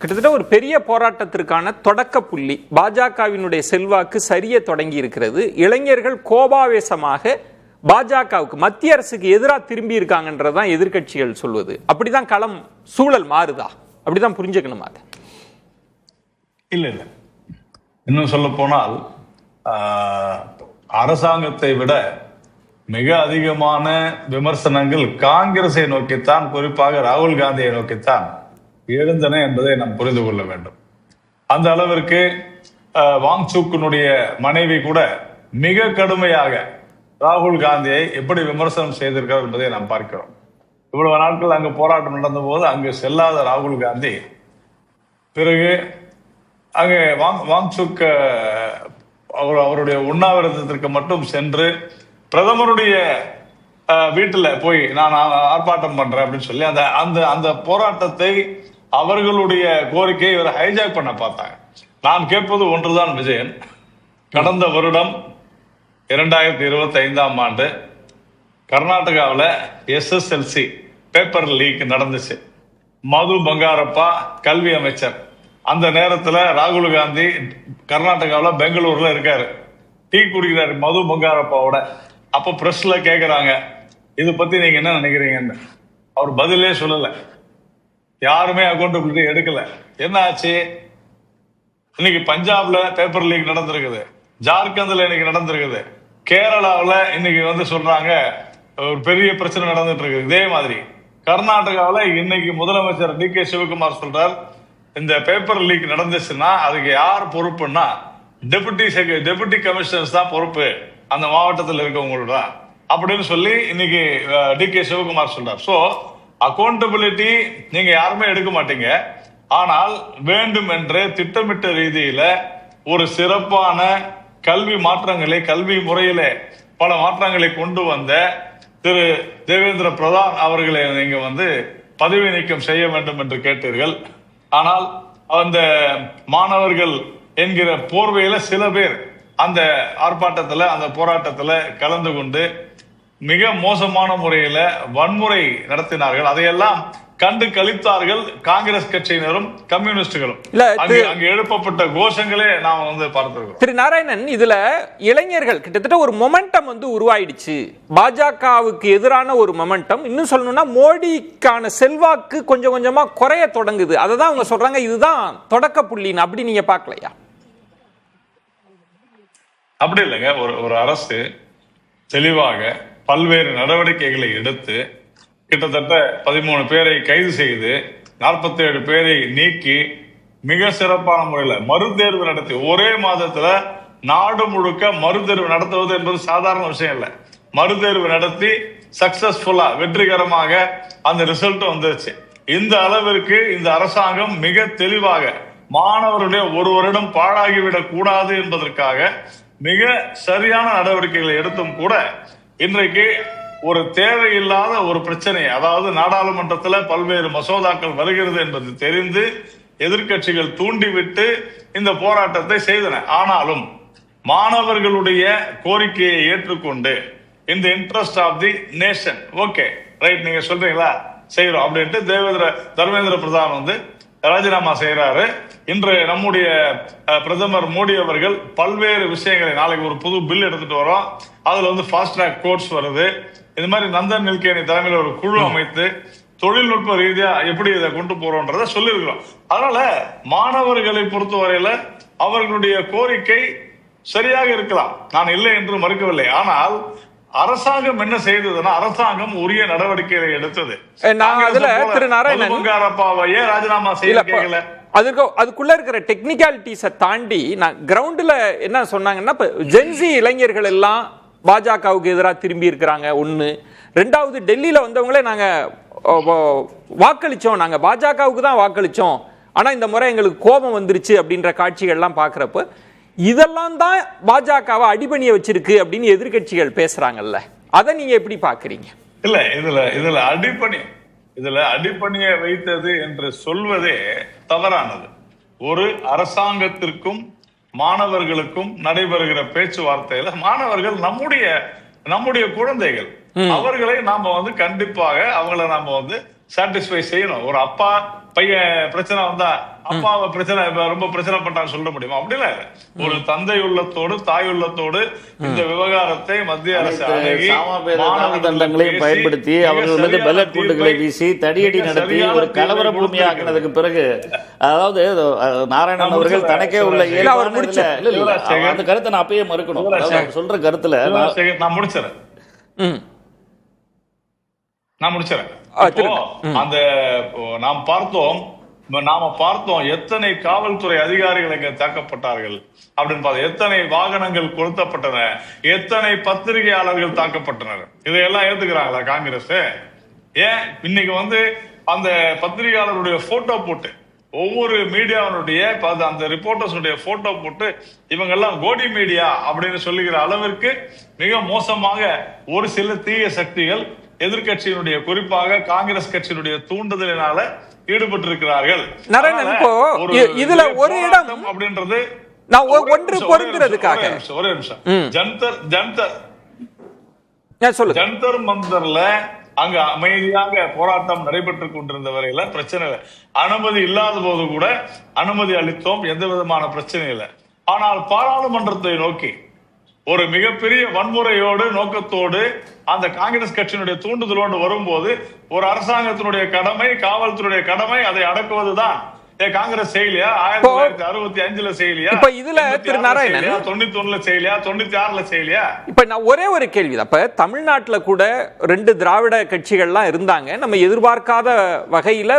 கிட்டத்தட்ட ஒரு பெரிய போராட்டத்திற்கான தொடக்க புள்ளி பாஜகவினுடைய செல்வாக்கு சரிய தொடங்கி இருக்கிறது. இளைஞர்கள் கோபாவேசமாக பாஜகவுக்கு மத்திய அரசுக்கு எதிராக திரும்பி இருக்காங்கன்றதான் எதிர்கட்சிகள் சொல்வது. அப்படிதான் களம் சூழல் மாறுதா? அப்படிதான் புரிஞ்சுக்கணுமா? அது இல்ல இல்ல இன்னும் சொல்ல போனால் அரசாங்கத்தை விட மிக அதிகமான விமர்சனங்கள் காங்கிரஸை நோக்கித்தான், குறிப்பாக ராகுல் காந்தியை நோக்கித்தான் எழுந்தன என்பதை நாம் புரிந்து கொள்ள வேண்டும். அந்த அளவிற்கு வாங்சூக்கினுடைய மனைவி கூட மிக கடுமையாக ராகுல் காந்தியை எப்படி விமர்சனம் செய்திருக்கிறார் என்பதை நாம் பார்க்கிறோம். இவ்வளவு நாட்கள் அங்கு போராட்டம் நடந்த போது அங்கு செல்லாத ராகுல் காந்தி பிறகு அங்கே வாங்சூக் அவருடைய உண்ணாவிரதத்திற்கு மட்டும் சென்று பிரதமருடைய வீட்டுல போய் நான் ஆர்ப்பாட்டம் பண்றேன் அப்படின்னு சொல்லி அந்த அந்த அந்த போராட்டத்தை அவர்களுடைய கோரிக்கையை இவர் ஹைஜாக் பண்ண பார்த்தாங்க. நான் கேட்பது ஒன்றுதான் விஜயன், கடந்த வருடம் 2025ஆம் ஆண்டு கர்நாடகாவில் SSLC பேப்பர் லீக் நடந்துச்சு. மது பங்காரப்பா கல்வி அமைச்சர். அந்த நேரத்தில் ராகுல் காந்தி கர்நாடகாவில் பெங்களூர்ல இருக்காரு, டீ குடிக்கிறாரு மது பங்காரப்பாவோட. அப்ப பிரஸ்ல கேக்குறாங்க, இது பத்தி நீங்க என்ன நினைக்கிறீங்கன்னு. அவர் பதிலே சொல்லல, யாருமே அக்கௌண்டபிலிட்டி எடுக்கல. என்ன ஆச்சு? இன்னைக்கு பஞ்சாப்ல பேப்பர் லீக் நடந்திருக்குது, ஜார்க்கண்ட்ல இன்னைக்கு நடந்திருக்குது, கேரளாவில் இன்னைக்கு சொல்றாங்க ஒரு பெரிய பிரச்சனை நடந்துட்டு இருக்குது. இதே மாதிரி கர்நாடகாவில் இன்னைக்கு முதலமைச்சர் DK சிவகுமார் சொல்றார், இந்த பேப்பர் லீக் நடந்துச்சுன்னா அதுக்கு யார் பொறுப்புன்னா டெபுட்டி கமிஷனர்ஸ் தான் பொறுப்பு, அந்த மாவட்டத்தில் இருக்கவங்களோட அப்படின்னு சொல்லி இன்னைக்கு DK சிவகுமார் சொல்றார். சோ அக்கௌண்டபிலிட்டி நீங்க யாருமே எடுக்க மாட்டீங்க. ஆனால் வேண்டும் என்று திட்டமிட்ட ரீதியில ஒரு சிறப்பான கல்வி மாற்றங்களை, கல்வி முறையில பல மாற்றங்களை கொண்டு வந்த திரு தேவேந்திர பிரதான் அவர்களை நீங்க பதவி நீக்கம் செய்ய வேண்டும் என்று கேட்டீர்கள். ஆனால் அந்த மாணவர்கள் என்கிற போர்வையில சில பேர் அந்த ஆர்ப்பாட்டத்துல, அந்த போராட்டத்துல கலந்து கொண்டு மிக மோசமான முறையில வன்முறை நடத்தினார்கள். அதையெல்லாம் கண்டு கழித்தார்கள் காங்கிரஸ் கட்சியினரும் கம்யூனிஸ்டுகளும். அங்கு எழுப்பப்பட்ட கோஷங்களே நாம் பார்த்திருக்கிறோம். திரு நாராயணன், இதுல இளைஞர்கள் கிட்டத்தட்ட ஒரு மொமெண்டம் உருவாயிடுச்சு, பாஜகவுக்கு எதிரான ஒரு மொமெண்டம். இன்னும் சொல்லணும்னா மோடிக்கான செல்வாக்கு கொஞ்சம் கொஞ்சமா குறைய தொடங்குது. அததான் அவங்க சொல்றாங்க இதுதான் தொடக்க புள்ளின்னு. அப்படி நீங்க பார்க்கலையா? அப்படி இல்லைங்க. ஒரு அரசு தெளிவாக பல்வேறு நடவடிக்கைகளை எடுத்து கிட்டத்தட்ட 13 பேரை கைது செய்து 47 பேரை நீக்கி மிக சிறப்பான முறையில மறுதேர்வு நடத்தி ஒரே மாதத்துல நாடு முழுக்க மறுதேர்வு நடத்துவது என்பது சாதாரண விஷயம் இல்ல. மறுதேர்வு நடத்தி சக்சஸ்ஃபுல்லா வெற்றிகரமாக அந்த ரிசல்ட் வந்துருச்சு. இந்த அளவிற்கு இந்த அரசாங்கம் மிக தெளிவாக மாணவர்களுடைய ஒரு வருடம் பாழாகிவிடக் கூடாது என்பதற்காக மிக சரியான நடவடிக்கைகளை எடுத்தும் கூட இன்றைக்கு ஒரு தேவையில்லாத ஒரு பிரச்சனை, அதாவது நாடாளுமன்றத்தில் பல்வேறு மசோதாக்கள் வருகிறது என்பது தெரிந்து எதிர்கட்சிகள் தூண்டிவிட்டு இந்த போராட்டத்தை செய்தன. ஆனாலும் மாணவர்களுடைய கோரிக்கையை ஏற்றுக்கொண்டு இந்த interest of the nation, okay right நீங்க சொல்றீங்களா செய்யறோம் அப்படின்ட்டு தர்மேந்திர பிரதான் ராஜினாமா செய்யறாரு. இன்று நம்முடைய பிரதமர் மோடி அவர்கள் பல்வேறு விஷயங்களை, நாளைக்கு ஒரு புது பில் எடுத்துட்டு வரோம், அதுல ஃபாஸ்ட் ட்ராக் கோர்ட்ஸ் வருது. இது மாதிரி நந்தன் நில்கேனி தலைமையில் ஒரு குழு அமைத்து தொழில்நுட்ப ரீதியா எப்படி இதை கொண்டு போறோம்ன்றத சொல்லியிருக்கிறோம். அதனால மாணவர்களை பொறுத்தவரையில அவர்களுடைய கோரிக்கை சரியாக இருக்கலாம், நான் இல்லை என்று மறுக்கவில்லை. ஆனால் அரசாங்கம் என்ன செய்ததுன்னா, அரசாங்கம் உரிய நடவடிக்கைகளை எடுத்தது. பங்காரப்பாவையே ராஜினாமா செய்ய கேட்கல. அதுக்குள்ள இருக்கிற டெக்னிக்காலிட்டிஸை தாண்டி நான் கிரவுண்ட்ல என்ன சொன்னாங்கன்னா, ஜென்சி இளைஞர்கள் எல்லாம் பாஜகவுக்கு எதிராக திரும்பி இருக்கிறாங்க. ஒண்ணு. ரெண்டாவது, டெல்லியில வந்தவங்களே நாங்க வாக்களிச்சோம், நாங்க பாஜகவுக்கு தான் வாக்களிச்சோம், ஆனா இந்த முறை எங்களுக்கு கோபம் வந்துருச்சு அப்படின்ற காட்சிகள்லாம் பாக்குறப்ப இதெல்லாம் தான் பாஜகவை அடிபணிய வச்சிருக்கு அப்படின்னு எதிர்கட்சிகள் பேசுறாங்கல்ல, அதை நீங்க எப்படி பாக்குறீங்க? இல்ல இதுல அடிப்பணிய வைத்தது என்று சொல்வதே தவறானது. ஒரு அரசாங்கத்திற்கும் மாணவர்களுக்கும் நடைபெறுகிற பேச்சுவார்த்தையில மாணவர்கள் நம்முடைய குழந்தைகள், அவர்களை நாம கண்டிப்பாக அவங்கள நாம சாட்டிஸ்ஃபை செய்யணும். ஒரு அப்பா பையன் பிரச்சனை வந்தா அப்பாவை பிரச்சனை ரொம்ப பிரச்சனை பண்றான்னு சொல்ல முடியுமா? அப்படிலாம் இல்ல. ஒரு தந்தை உள்ளத்தோடு தாய் உள்ளத்தோடு இந்த விவகாரத்தை மத்திய அரசு அணுகி தண்டங்களையும் பயன்படுத்தி அவர்கள் மீது பெல்லட் குண்டுகளை வீசி தடியடி நடத்தி ஒரு கலவர பூமியாக்கினதுக்கு பிறகு, அதாவது நாராயணன் அவர்கள் தனக்கே உள்ள அந்த கருத்தை நான் அப்பயே மறுக்கணும். சொல்ற கருத்துல நான் முடிச்சிடறேன். அந்த நாம பார்த்தோம் எத்தனை காவல்துறை அதிகாரிகள் இங்க தாக்கப்பட்டார்கள் அப்படின்னு பார்த்தோம். எத்தனை வாகனங்கள் கொளுத்தப்பட்டன, எத்தனை பத்திரிகையாளர்கள் தாக்கப்பட்டனர். இதையெல்லாம் ஏத்துக்கிறாங்களா காங்கிரஸ்? ஏன் இன்னைக்கு அந்த பத்திரிகையாளருடைய போட்டோ போட்டு ஒவ்வொரு மீடியாவுடைய அந்த ரிப்போர்ட்டர்ஸுடைய போட்டோ போட்டு இவங்க எல்லாம் கோடி மீடியா அப்படின்னு சொல்லுகிற அளவிற்கு மிக மோசமாக ஒரு சில தீய சக்திகள் எதிர்கட்சியினுடைய, குறிப்பாக காங்கிரஸ் கட்சியினுடைய தூண்டுதலினால ஈடுபட்டு இருக்கிறார்கள். இதுல ஒரு இடம் அப்படின்றது நான் ஒன்று பொறுக்கிறதுக்காக ஒரே நிமிஷம். ஜந்தர் மந்தர்ல அங்க அமைதியாக போராட்டம் நடைபெற்றுக் கொண்டிருந்த வரையில பிரச்சனை இல்லை. அனுமதி இல்லாத போது கூட அனுமதி அளித்தோம், எந்த விதமான பிரச்சனை இல்லை. ஆனால் பாராளுமன்றத்தை நோக்கி ஒரு மிகப்பெரிய வன்முறையோடு நோக்கத்தோடு அந்த காங்கிரஸ் கட்சியினுடைய தூண்டுதலோடு வரும்போது ஒரு அரசாங்கத்தினுடைய கடமை, காவல்துறையுடைய கடமை அதை அடக்குவதுதான். காங்கிரஸ் செய்யலையா? 1965 செய்யலையா? இப்ப இதுல திரு நாராயணன் 91 செய்யலையா? 96 செய்யலையா? இப்ப நான் ஒரே ஒரு கேள்வி. அப்ப தமிழ்நாட்டுல கூட 2 திராவிட கட்சிகள்லாம் இருந்தாங்க. நம்ம எதிர்பார்க்காத வகையில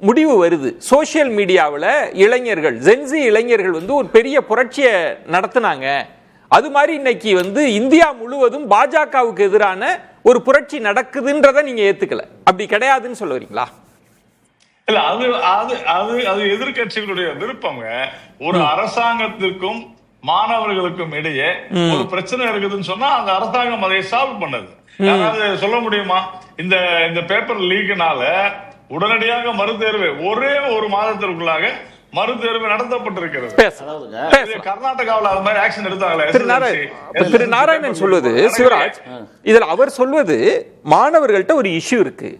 முடிவு வருது. சோசியல் மீடியாவில் இளைஞர்கள், ஜென்சி இளைஞர்கள் ஒரு பெரிய புரட்சியை நடத்தினாங்க. அது மாதிரி இன்னைக்கு இந்தியா முழுவதும் பாஜகவுக்கு எதிரான ஒரு புரட்சி நடக்குதுன்றத நீங்க ஏத்துக்கல, அப்படி கிடையாதுன்னு சொல்ல வரீங்களா? இல்ல, அது எதிர்கட்சிகளுடைய விருப்பங்க. ஒரு அரசாங்கத்திற்கும் மாணவர்களுக்கும் இடையே ஒரு பிரச்சனை இருக்குதுன்னு சொன்னா அந்த அரசாங்கம் அதை சால்வ் பண்ணது. யாராவது சொல்ல முடியுமா? இந்த பேப்பர் லீக்னால உடனடியாக மறுதேர்வு ஒரே ஒரு மாதத்திற்குள்ளாக மறுதேர்வு நடத்தப்பட்டிருக்கிறது. கர்நாடகாவில் அது மாதிரி ஆக்ஷன் எடுத்தாங்களே. திரு நாராயணன் சொல்வது, சிவராஜ், இதுல அவர் சொல்வது மாணவர்கள்ட்ட ஒரு இஷ்யூ இருக்கு,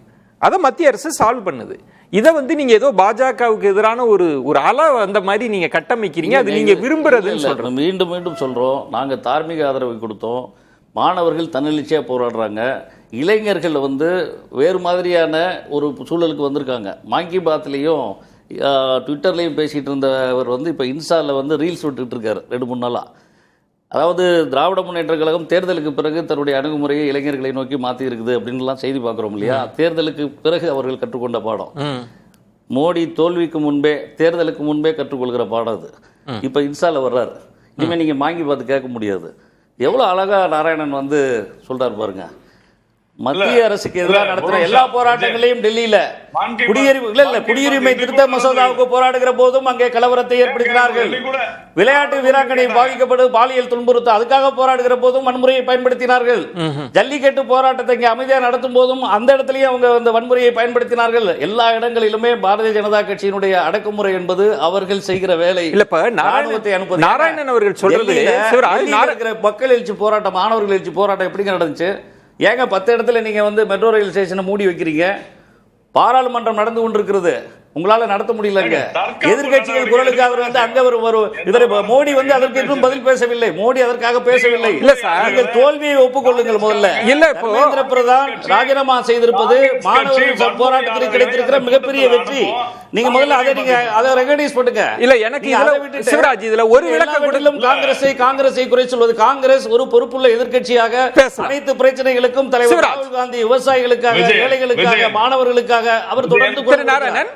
அதை மத்திய அரசு சால்வ் பண்ணுது. இதை நீங்க ஏதோ பாஜகவுக்கு எதிரான ஒரு அலை அந்த மாதிரி நீங்க கட்டமைக்கிறீங்க. அது நீங்க விரும்புறதுன்னு சொல்றோம். மீண்டும் மீண்டும் சொல்றோம், நாங்க தார்மீக ஆதரவு கொடுத்தோம். மாணவர்கள் தன்னெழுச்சியா போராடுறாங்க. இளைஞர்கள் வேறு மாதிரியான ஒரு சூழலுக்கு வந்திருக்காங்க. மான் கி பாத்லையும் ட்விட்டர்லையும் பேசிகிட்டு இருந்தவர் இப்போ இன்ஸ்டாவில் ரீல்ஸ் விட்டுட்டு இருக்காரு 2-3 நாளாக. அதாவது திராவிட முன்னேற்ற கழகம் தேர்தலுக்கு பிறகு தன்னுடைய அணுகுமுறையை இளைஞர்களை நோக்கி மாற்றி இருக்குது அப்படின்லாம் செய்தி பார்க்குறோம் இல்லையா? தேர்தலுக்கு பிறகு அவர்கள் கற்றுக்கொண்ட பாடம், மோடி தோல்விக்கு முன்பே, தேர்தலுக்கு முன்பே கற்றுக்கொள்கிற பாடம் அது. இப்போ இன்ஸ்டாவில் வர்றாரு. இனிமேல் நீங்கள் வாங்கி பார்த்து கேட்க முடியாது. எவ்வளோ அழகாக நாராயணன் சொல்கிறார் பாருங்க. மத்திய அரசுக்கு எதிராக நடத்துற எல்லா போராட்டங்களையும் டெல்லியில குடியுரிமை திருத்த மசோதாவுக்கு போராடுகிற போதும் அங்கே கலவரத்தை ஏற்படுத்தினார்கள். விளையாட்டு வீராங்கனை பாதிக்கப்படும் பாலியல் துன்புறுத்த அதுக்காக போராடுகிற போதும் வன்முறையை பயன்படுத்தினார்கள். ஜல்லிக்கட்டு போராட்டத்தை இங்கே அமைதியாக நடத்தும் போதும் அந்த இடத்துலயும் அவங்க வன்முறையை பயன்படுத்தினார்கள். எல்லா இடங்களிலுமே பாரதிய ஜனதா கட்சியினுடைய அடக்குமுறை என்பது அவர்கள் செய்கிற வேலை. ராணுவத்தை அனுப்ப நாராயணன் அவர்கள் சொல்றது மக்கள் எழுச்சி போராட்டம், மாணவர்கள் எழுச்சி போராட்டம் எப்படி நடந்துச்சு? ஏங்க 10 இடத்துல நீங்க மெட்ரோ ரயில் ஸ்டேஷனை மூடி வைக்கிறீங்க? பாராளுமன்றம் நடந்து கொண்டிருக்கிறது, உங்களால நடத்த முடியலங்க. எதிர்கட்சிகள் குரலுக்கு அவர் அங்க இவர் மோடி அதற்கு இன்னும் பதில் பேசவில்லை. மோடி அதற்காக பேசவில்லை. நீங்கள் தோல்வியை ஒப்புக்கொள்ளுங்கள் முதல்ல. இல்ல, தர்மேந்திர பிரதான் ராஜினாமா செய்திருப்பது மாணவர்கள் போராட்டத்தில் கிடைத்திருக்கிற மிகப்பெரிய வெற்றி. நீங்க முதல்ல அதை ரெகனைஸ் பண்ணுங்க. இல்ல, எனக்கு சிவராஜ் இதுல ஒரு விளக்கம். காங்கிரஸை குறை சொல்வது, காங்கிரஸ் ஒரு பொறுப்புள்ள எதிர்க்கட்சியாக அனைத்து பிரச்சனைகளுக்கும் தலைவர் ராகுல் காந்தி விவசாயிகளுக்காக, ஏழைகளுக்காக, மாணவர்களுக்காக அவர் தொடர்ந்து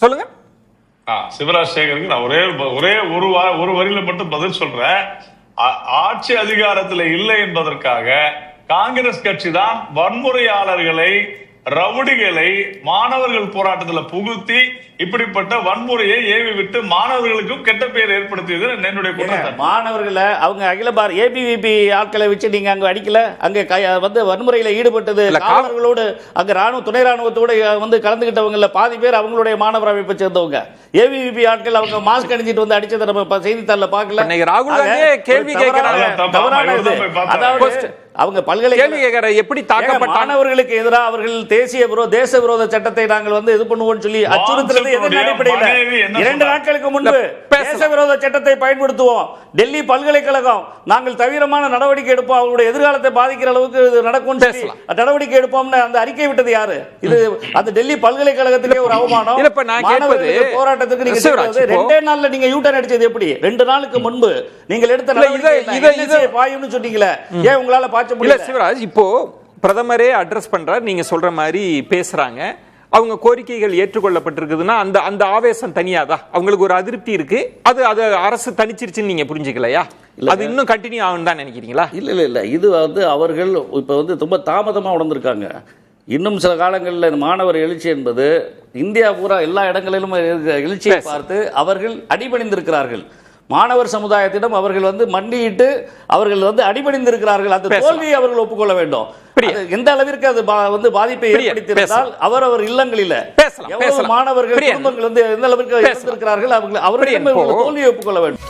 சொல்லுங்க. சிவராஜ் சேகருக்கு நான் ஒரே ஒரு வரியில மட்டும் பதில் சொல்றேன். ஆட்சி அதிகாரத்தில் இல்லை என்பதற்காக காங்கிரஸ் கட்சி தான் வன்முறையாளர்களை, ரவுடிகளை மாணவர்கள் போராட்டத்தில் புகுத்தி இப்படிப்பட்ட வன்முறையை ஏவி விட்டு மாணவர்களுக்கும் கெட்ட பெயர் ஏற்படுத்தியது என்னுடைய குற்றம். மாணவர்களை அவங்க அகில பாரத ஏபிவிபி ஆட்களை வச்சு நீங்க அங்க அடிக்கல, அங்க வன்முறையில ஈடுபட்டது காவலர்களோடு, அங்க ராணுவ துணை ராணுவத்தோட கலந்துகிட்டவங்க பாதி பேர் அவங்களுடைய மாணவர் அமைப்பை சேர்ந்தவங்க. ஏபிவிபி ஆட்கள் அவங்க மாஸ்க் அணிஞ்சிட்டு அடிச்சதை நம்ம செய்தித்தாள்ல பார்க்கல. ராகுல் காந்தி கேள்வி கேட்கிறாங்க. அதாவது அவங்க கேள்வி பல்கலைக்கழக கேட்கிற எப்படி தாக்கப்பட்ட மாணவர்களுக்கு எதிராக அவர்கள் தேச விரோத சட்டத்தை நாங்கள் இது பண்ணுவோம் சொல்லி அச்சுறுத்துறது எதன் அடிப்படையில் 2 நாட்களுக்கு முன்பு தேச விரோத சட்டத்தை பயன்படுத்துவோம், டெல்லி பல்கலைக்கழகம் நாங்கள் தீவிரமான நடவடிக்கை எடுப்போம், அவங்களுடைய எதிர்காலத்தை பாதிக்கிற அளவுக்கு இது நடக்கும் நடவடிக்கை எடுப்போம்னு அந்த அறிக்கை விட்டது யாரு? இது அந்த டெல்லி பல்கலைக்கழகத்திலே ஒரு அவமானம். போராட்டத்துக்கு நீங்க 2 நாள்ல நீங்க யூட்டர்ன் அடிச்சது எப்படி? 2 நாளுக்கு முன்பு நீங்கள் எடுத்த நடவடிக்கை பாயும்னு சொன்னீங்களே, ஏன் உங்களால பாய்ச்ச முடியல? சிவராஜ், இப்போ பிரதமரே அட்ரஸ் பண்றார், நீங்க சொல்ற மாதிரி பேசுறாங்க, அவங்க கோரிக்கைகள் ஏற்றுக்கொள்ளப்பட்டிருக்குதுன்னா அந்த அந்த ஆவேசம் தனியாதா? அவங்களுக்கு ஒரு அதிருப்தி இருக்கு, அது அரசு தனிச்சிருச்சுன்னு நீங்க புரிஞ்சுக்கலையா? அது இன்னும் கண்டினியூ ஆகும் தான் நினைக்கிறீங்களா? இல்ல இது அவர்கள் இப்ப ரொம்ப தாமதமா உணர்ந்திருக்காங்க. இன்னும் சில காலங்களில் மாணவர் எழுச்சி என்பது இந்தியா பூரா எல்லா இடங்களிலும் எழுச்சியை பார்த்து அவர்கள் அடிபணிந்திருக்கிறார்கள். மாணவர் சமுதாயத்திடம் அவர்கள் மண்டியிட்டு அவர்கள் அடிபணிந்திருக்கிறார்கள். அந்த தோல்வியை அவர்கள் ஒப்புக்கொள்ள வேண்டும். எந்த அளவிற்கு அது பாதிப்பை ஏற்படுத்தியிருந்தால் அவர் இல்லங்களில் எவ்வளவு மாணவர்கள் குடும்பங்கள் எந்த அளவிற்கு இழந்திருக்கிறார்கள், அவர்கள் தோல்வியை ஒப்புக்கொள்ள வேண்டும்.